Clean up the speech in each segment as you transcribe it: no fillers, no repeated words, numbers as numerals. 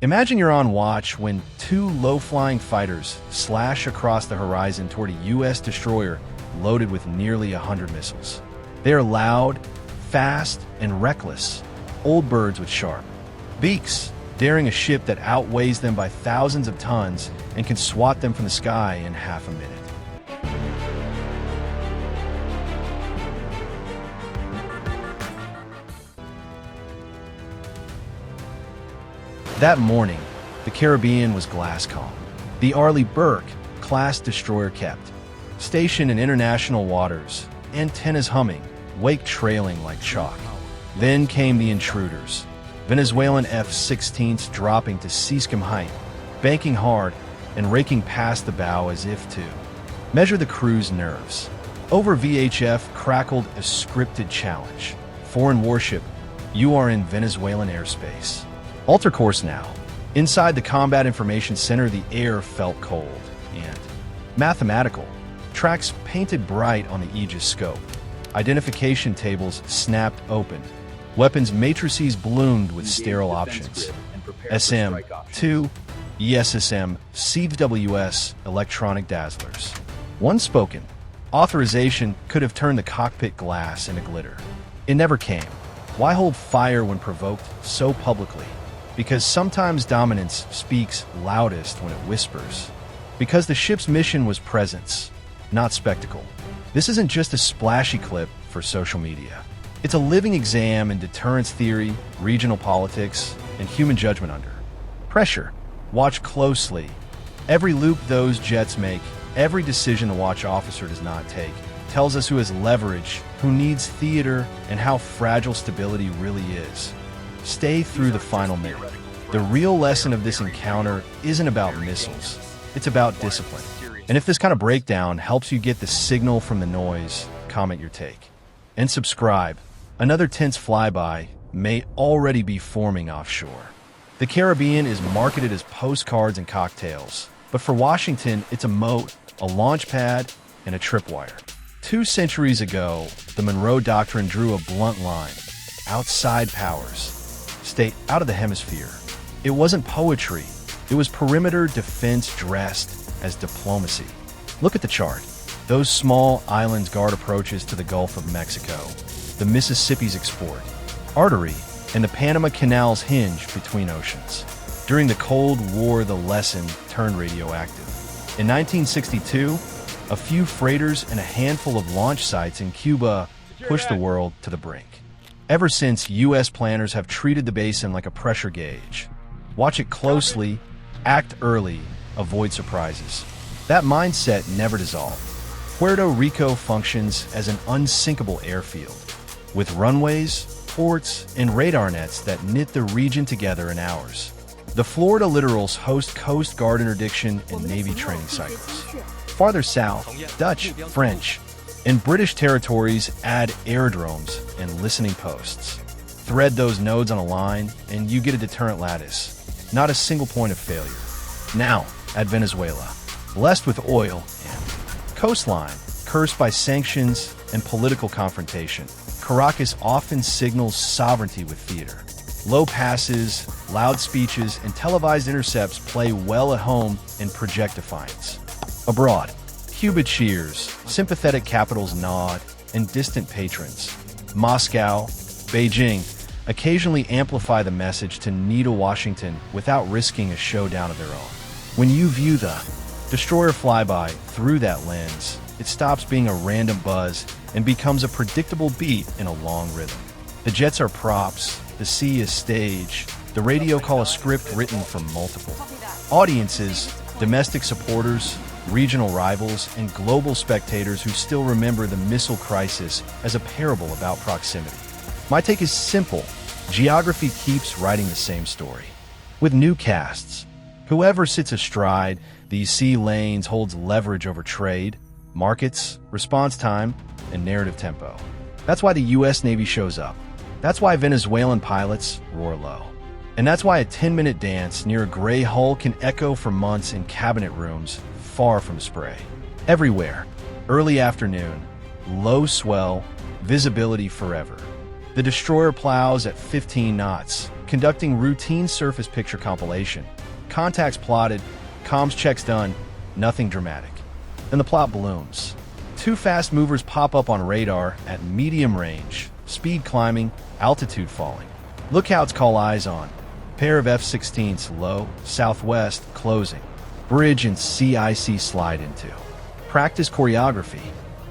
Imagine you're on watch when two low-flying fighters slash across the horizon toward a U.S. destroyer loaded with nearly 100 missiles. They are loud, fast, and reckless, old birds with sharp beaks, daring a ship that outweighs them by thousands of tons and can swat them from the sky in half a minute. That morning, the Caribbean was glass calm. The Arleigh Burke-class destroyer kept stationed in international waters, antennas humming, wake trailing like chalk. Then came the intruders, Venezuelan F-16s dropping to sea-skim height, banking hard and raking past the bow as if to measure the crew's nerves. Over VHF crackled a scripted challenge. Foreign warship, you are in Venezuelan airspace. Alter course now. Inside the Combat Information Center, the air felt cold and mathematical. Tracks painted bright on the Aegis scope. Identification tables snapped open. Weapons matrices bloomed with sterile options. SM-2, ESSM, CWS, electronic dazzlers. One spoken. Authorization could have turned the cockpit glass into glitter. It never came. Why hold fire when provoked so publicly? Because sometimes dominance speaks loudest when it whispers. Because the ship's mission was presence, not spectacle. This isn't just a splashy clip for social media. It's a living exam in deterrence theory, regional politics, and human judgment under pressure. Watch closely. Every loop those jets make, every decision the watch officer does not take, tells us who has leverage, who needs theater, and how fragile stability really is. Stay through the final minute. The real lesson of this encounter isn't about missiles. It's about discipline. And if this kind of breakdown helps you get the signal from the noise, comment your take. And subscribe. Another tense flyby may already be forming offshore. The Caribbean is marketed as postcards and cocktails, but for Washington, it's a moat, a launch pad, and a tripwire. 2 centuries ago, the Monroe Doctrine drew a blunt line. Outside powers. Stay out of the hemisphere. It wasn't poetry. It was perimeter defense dressed as diplomacy. Look at the chart. Those small islands guard approaches to the Gulf of Mexico, the Mississippi's export artery, and the Panama Canal's hinge between oceans. During the Cold War, the lesson turned radioactive. In 1962, a few freighters and a handful of launch sites in Cuba pushed the world to the brink. Ever since, U.S. planners have treated the basin like a pressure gauge. Watch it closely, act early, avoid surprises. That mindset never dissolved. Puerto Rico functions as an unsinkable airfield, with runways, ports, and radar nets that knit the region together in hours. The Florida littorals host Coast Guard interdiction and Navy training cycles. Farther south, Dutch, French, and British territories add aerodromes and listening posts. Thread those nodes on a line, and you get a deterrent lattice, not a single point of failure. Now, at Venezuela, blessed with oil and coastline, cursed by sanctions and political confrontation, Caracas often signals sovereignty with theater. Low passes, loud speeches, and televised intercepts play well at home and project defiance. Abroad, Cuba cheers, sympathetic capitals nod, and distant patrons, Moscow, Beijing, occasionally amplify the message to needle Washington without risking a showdown of their own. When you view the destroyer flyby through that lens, it stops being a random buzz and becomes a predictable beat in a long rhythm. The jets are props, the sea is stage, the radio call a script written for multiple audiences, domestic supporters, regional rivals, and global spectators who still remember the missile crisis as a parable about proximity. My take is simple. Geography keeps writing the same story. With new casts, whoever sits astride these sea lanes holds leverage over trade, markets, response time, and narrative tempo. That's why the U.S. Navy shows up. That's why Venezuelan pilots roar low. And that's why a 10-minute dance near a gray hull can echo for months in cabinet rooms far from spray. Everywhere, early afternoon, low swell, visibility forever. The destroyer plows at 15 knots, conducting routine surface picture compilation. Contacts plotted, comms checks done, nothing dramatic. Then the plot blooms. Two fast movers pop up on radar at medium range, speed climbing, altitude falling. Lookouts call eyes on. Pair of F-16s low, southwest, closing. Bridge and CIC slide into. Practice choreography.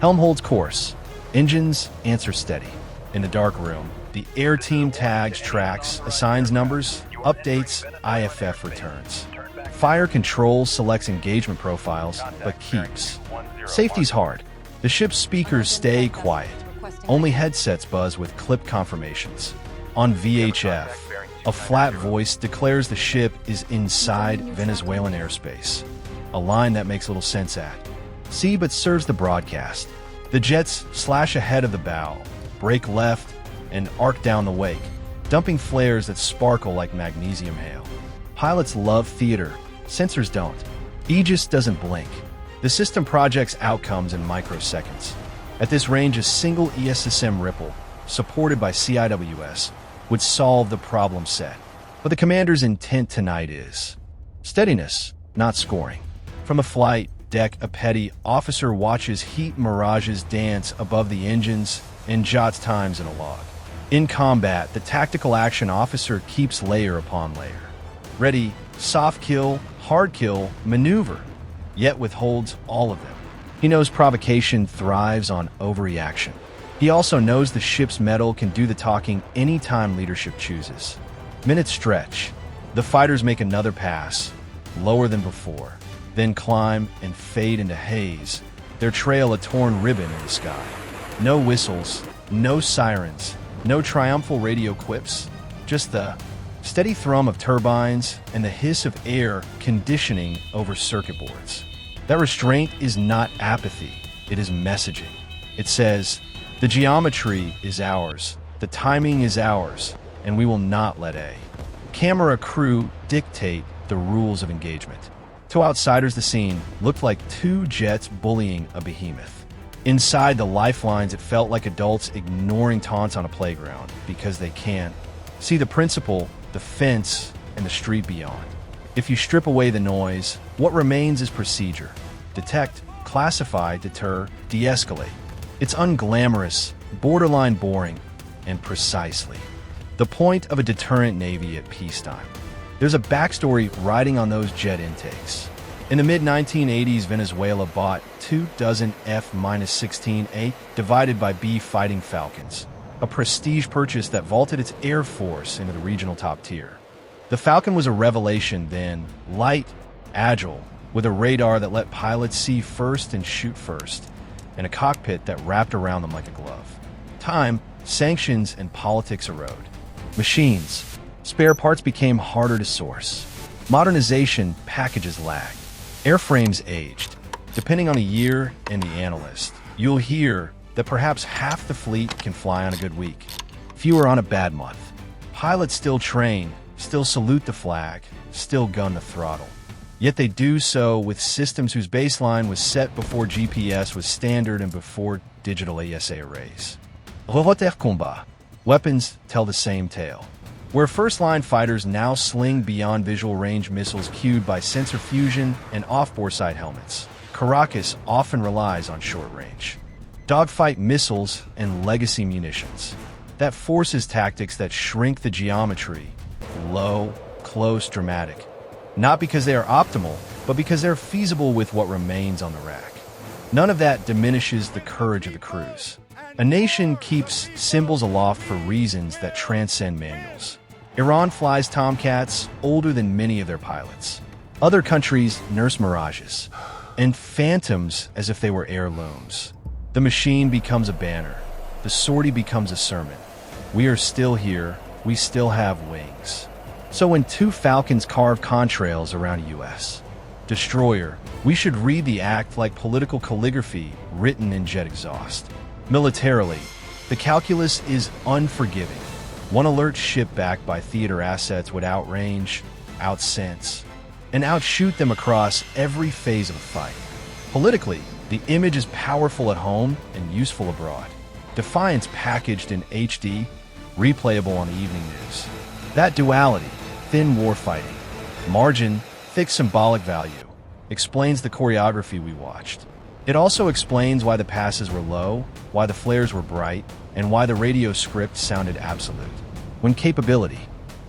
Helm holds course. Engines answer steady. In the dark room, the air team tags, tracks, assigns numbers, updates, IFF returns. Fire control selects engagement profiles, but keeps. Safety's hard. The ship's speakers stay quiet. Only headsets buzz with clip confirmations. On VHF, a flat voice declares the ship is inside Venezuelan airspace. A line that makes little sense at sea but serves the broadcast. The jets slash ahead of the bow, brake left, and arc down the wake, dumping flares that sparkle like magnesium hail. Pilots love theater, sensors don't. Aegis doesn't blink. The system projects outcomes in microseconds. At this range, a single ESSM ripple, supported by CIWS, would solve the problem set. But the commander's intent tonight is steadiness, not scoring. From a flight deck, a petty officer watches heat mirages dance above the engines and jots times in a log. In combat, the tactical action officer keeps layer upon layer. Ready, soft kill, hard kill, maneuver, yet withholds all of them. He knows provocation thrives on overreaction. He also knows the ship's metal can do the talking anytime leadership chooses. Minutes stretch. The fighters make another pass, lower than before, then climb and fade into haze, their trail a torn ribbon in the sky. No whistles, no sirens, no triumphal radio quips, just the steady thrum of turbines and the hiss of air conditioning over circuit boards. That restraint is not apathy, it is messaging. It says, the geometry is ours, the timing is ours, and we will not let a camera crew dictate the rules of engagement. To outsiders, the scene looked like two jets bullying a behemoth. Inside the lifelines, it felt like adults ignoring taunts on a playground because they can't see the principle, the fence, and the street beyond. If you strip away the noise, what remains is procedure. Detect, classify, deter, de-escalate. It's unglamorous, borderline boring, and precisely the point of a deterrent navy at peacetime. There's a backstory riding on those jet intakes. In the mid-1980s, Venezuela bought 24 F-16A divided by B Fighting Falcons, a prestige purchase that vaulted its air force into the regional top tier. The Falcon was a revelation then, light, agile, with a radar that let pilots see first and shoot first, and a cockpit that wrapped around them like a glove. Time, sanctions, and politics erode. Machines, spare parts became harder to source. Modernization packages lagged. Airframes aged. Depending on the year and the analyst, you'll hear that perhaps half the fleet can fly on a good week, fewer on a bad month. Pilots still train, still salute the flag, still gun the throttle. Yet they do so with systems whose baseline was set before GPS was standard and before digital ASA arrays. Revolver combat. Weapons tell the same tale. Where first-line fighters now sling beyond visual range missiles cued by sensor fusion and off-bore sight helmets, Caracas often relies on short-range dogfight missiles and legacy munitions. That forces tactics that shrink the geometry, low, close, dramatic. Not because they are optimal, but because they're feasible with what remains on the rack. None of that diminishes the courage of the crews. A nation keeps symbols aloft for reasons that transcend manuals. Iran flies Tomcats older than many of their pilots. Other countries nurse mirages and phantoms as if they were heirlooms. The machine becomes a banner. The sortie becomes a sermon. We are still here. We still have wings. So when two Falcons carve contrails around a U.S. destroyer, we should read the act like political calligraphy written in jet exhaust. Militarily, the calculus is unforgiving. One alert ship backed by theater assets would outrange, outsense, and outshoot them across every phase of a fight. Politically, the image is powerful at home and useful abroad. Defiance packaged in HD, replayable on the evening news. That duality, thin warfighting, margin, thick symbolic value, explains the choreography we watched. It also explains why the passes were low, why the flares were bright, and why the radio script sounded absolute. When capability,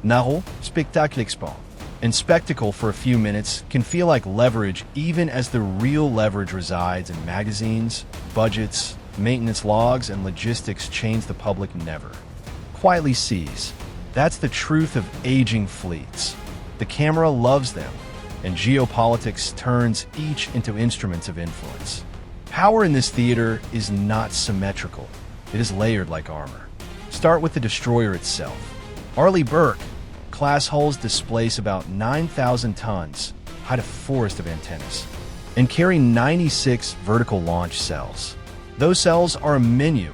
narrow, spectacle expand, and spectacle for a few minutes can feel like leverage even as the real leverage resides in magazines, budgets, maintenance logs, and logistics chains the public never quietly sees. That's the truth of aging fleets. The camera loves them, and geopolitics turns each into instruments of influence. Power in this theater is not symmetrical. It is layered like armor. Start with the destroyer itself. Arleigh Burke class hulls displace about 9,000 tons, hide a forest of antennas, and carry 96 vertical launch cells. Those cells are a menu: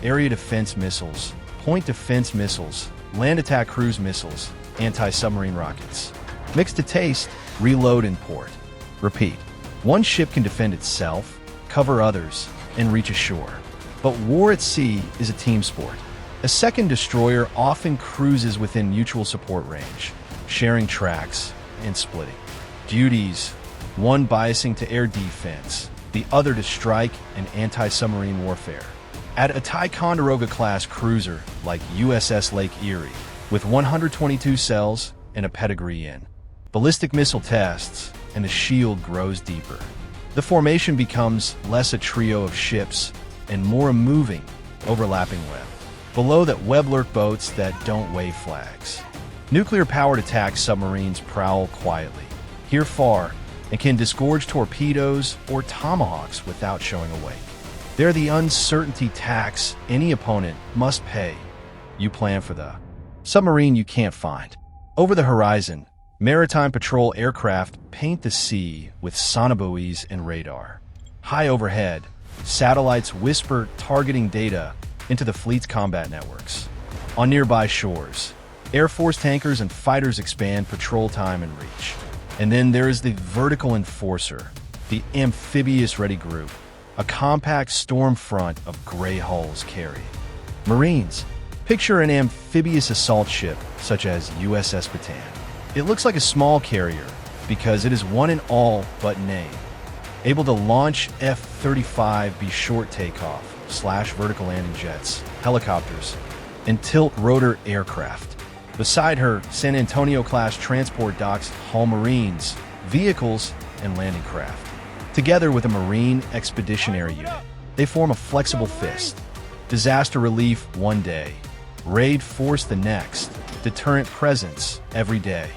area defense missiles, point defense missiles, land attack cruise missiles, anti-submarine rockets. Mix to taste, reload and port. Repeat. One ship can defend itself, cover others, and reach ashore. But war at sea is a team sport. A second destroyer often cruises within mutual support range, sharing tracks and splitting duties, one biasing to air defense, the other to strike and anti-submarine warfare. Add a Ticonderoga-class cruiser like USS Lake Erie, with 122 cells and a pedigree in ballistic missile tests, and the shield grows deeper. The formation becomes less a trio of ships and more a moving, overlapping web. Below that web lurk boats that don't wave flags. Nuclear-powered attack submarines prowl quietly, hear far, and can disgorge torpedoes or tomahawks without showing a wake. They're the uncertainty tax any opponent must pay. You plan for the submarine you can't find. Over the horizon, maritime patrol aircraft paint the sea with sonobuoys and radar. High overhead, satellites whisper targeting data into the fleet's combat networks. On nearby shores, Air Force tankers and fighters expand patrol time and reach. And then there is the vertical enforcer, the amphibious-ready group, a compact storm front of gray hulls carry. Marines. Picture an amphibious assault ship such as USS Bataan. It looks like a small carrier because it is one in all but name. Able to launch F-35B short takeoff / vertical landing jets, helicopters, and tilt rotor aircraft. Beside her, San Antonio-class transport docks haul Marines, vehicles, and landing craft. Together with a Marine Expeditionary Unit, they form a flexible fist. Disaster relief one day, raid force the next, deterrent presence every day.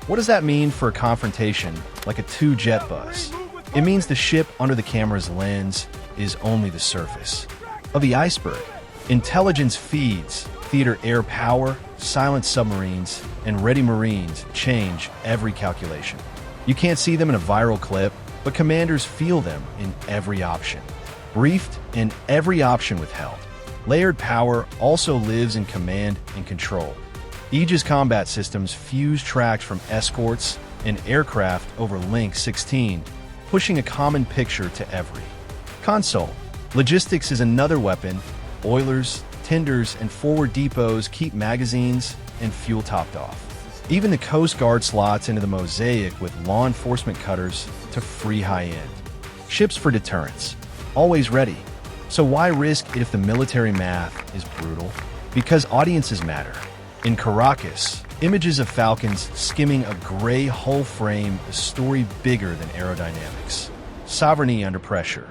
What does that mean for a confrontation like a two-jet buzz? It means the ship under the camera's lens is only the surface of the iceberg. Intelligence feeds, theater air power, silent submarines, and ready Marines change every calculation. You can't see them in a viral clip, but commanders feel them in every option. Briefed and every option withheld. Layered power also lives in command and control. Aegis combat systems fuse tracks from escorts and aircraft over Link 16, pushing a common picture to every console. Logistics is another weapon. Oilers, tenders, and forward depots keep magazines and fuel topped off. Even the Coast Guard slots into the mosaic with law enforcement cutters to free high-end. Ships for deterrence, always ready. So why risk it if the military math is brutal? Because audiences matter. In Caracas, images of falcons skimming a gray hull frame a story bigger than aerodynamics. Sovereignty under pressure,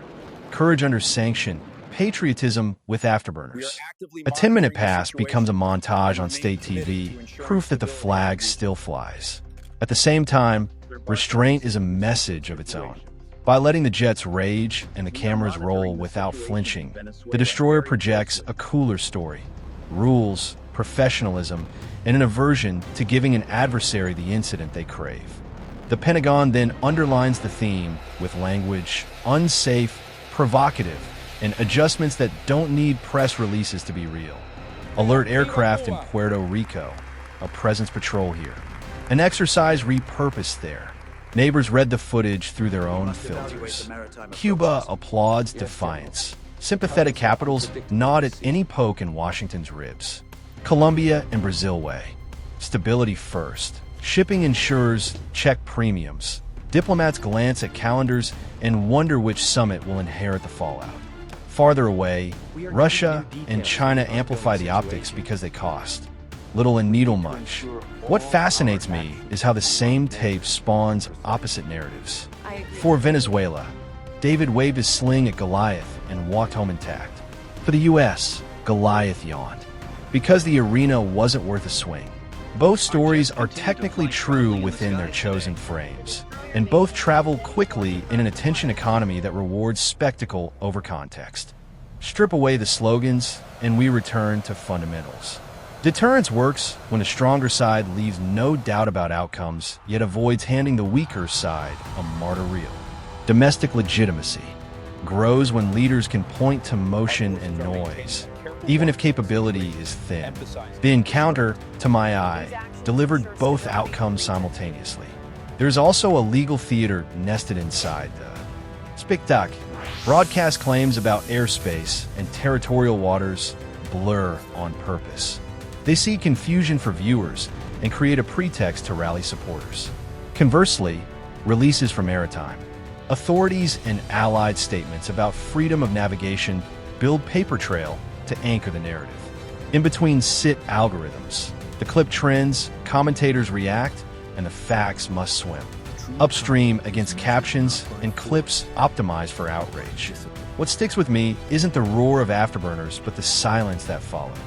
courage under sanction, patriotism with afterburners. A 10-minute pass becomes a montage on state TV, proof that the flag still flies. At the same time, restraint is a message of its own. By letting the jets rage and the cameras roll without flinching, the destroyer projects a cooler story. Rules, professionalism, and an aversion to giving an adversary the incident they crave. The Pentagon then underlines the theme with language unsafe, provocative, and adjustments that don't need press releases to be real. Alert aircraft in Puerto Rico, a presence patrol here. An exercise repurposed there. Neighbors read the footage through their own filters. Cuba applauds defiance. Sympathetic capitals nod at any poke in Washington's ribs. Colombia and Brazil way. stability first. Shipping insurers check premiums. Diplomats glance at calendars and wonder which summit will inherit the fallout. Farther away, Russia and China amplify the optics because they cost little and needle much. What fascinates me is how the same tape spawns opposite narratives. For Venezuela, David waved his sling at Goliath and walked home intact. For the US, Goliath yawned because the arena wasn't worth a swing. Both stories are technically true within their chosen frames, and both travel quickly in an attention economy that rewards spectacle over context. Strip away the slogans, and we return to fundamentals. Deterrence works when the stronger side leaves no doubt about outcomes, yet avoids handing the weaker side a martyr reel. Domestic legitimacy grows when leaders can point to motion and noise, even if capability is thin. The encounter, to my eye, delivered both outcomes simultaneously. There's also a legal theater nested inside the spectacle. Broadcast claims about airspace and territorial waters blur on purpose. They seed confusion for viewers and create a pretext to rally supporters. Conversely, releases from maritime authorities and allied statements about freedom of navigation build paper trail to anchor the narrative. In between sit algorithms. The clip trends, commentators react, and the facts must swim. Upstream against captions and clips optimized for outrage. What sticks with me isn't the roar of afterburners, but the silence that followed.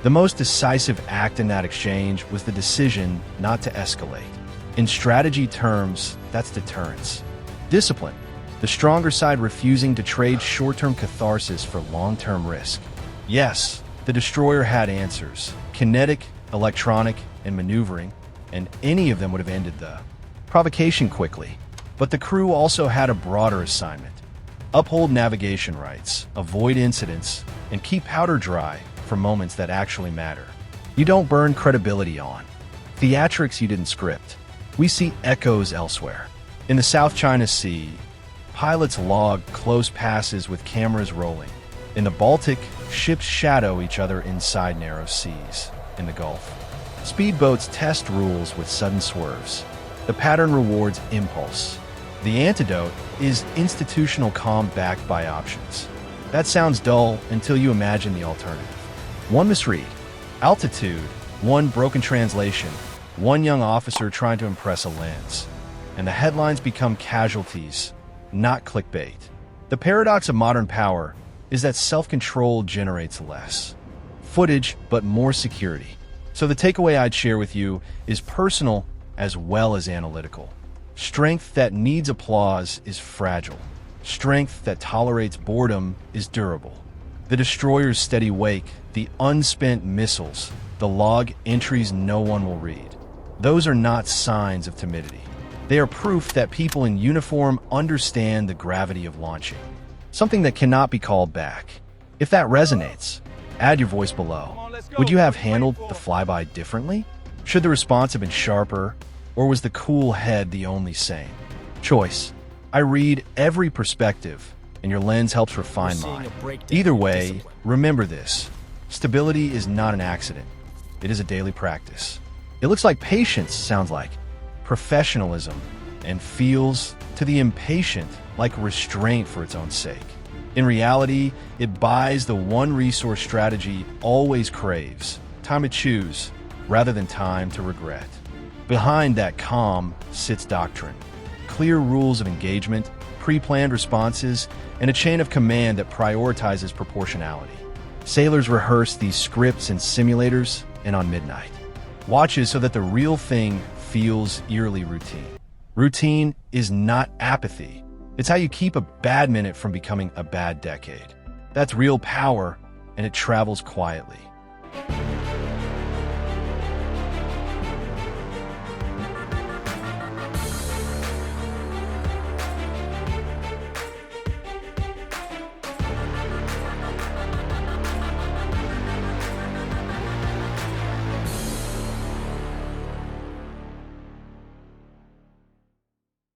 The most decisive act in that exchange was the decision not to escalate. In strategy terms, that's deterrence. Discipline, the stronger side refusing to trade short-term catharsis for long-term risk. Yes, the destroyer had answers, kinetic, electronic, and maneuvering, and any of them would have ended the provocation quickly. But the crew also had a broader assignment. Uphold navigation rights, avoid incidents, and keep powder dry for moments that actually matter. You don't burn credibility on theatrics you didn't script. We see echoes elsewhere. In the South China Sea, pilots log close passes with cameras rolling. In the Baltic, ships shadow each other inside narrow seas. In the Gulf, speedboats test rules with sudden swerves. The pattern rewards impulse. The antidote is institutional calm backed by options. That sounds dull until you imagine the alternative. One misread, altitude, one broken translation, one young officer trying to impress a lens. And the headlines become casualties, not clickbait. The paradox of modern power is that self-control generates less footage, but more security. So the takeaway I'd share with you is personal as well as analytical. Strength that needs applause is fragile. Strength that tolerates boredom is durable. The destroyer's steady wake, the unspent missiles, the log entries no one will read. Those are not signs of timidity. They are proof that people in uniform understand the gravity of launching, something that cannot be called back. If that resonates, add your voice below. Would you have handled the flyby differently? Should the response have been sharper, or was the cool head the only sane choice? I read every perspective, and your lens helps refine mine. Either way, remember this. Stability is not an accident. It is a daily practice. It looks like patience, sounds like professionalism, and feels to the impatient like restraint for its own sake. In reality, it buys the one resource strategy always craves, time to choose rather than time to regret. Behind that calm sits doctrine, clear rules of engagement, pre-planned responses, and a chain of command that prioritizes proportionality. Sailors rehearse these scripts in simulators and on midnight watches so that the real thing feels eerily routine. Routine is not apathy. It's how you keep a bad minute from becoming a bad decade. That's real power, and it travels quietly.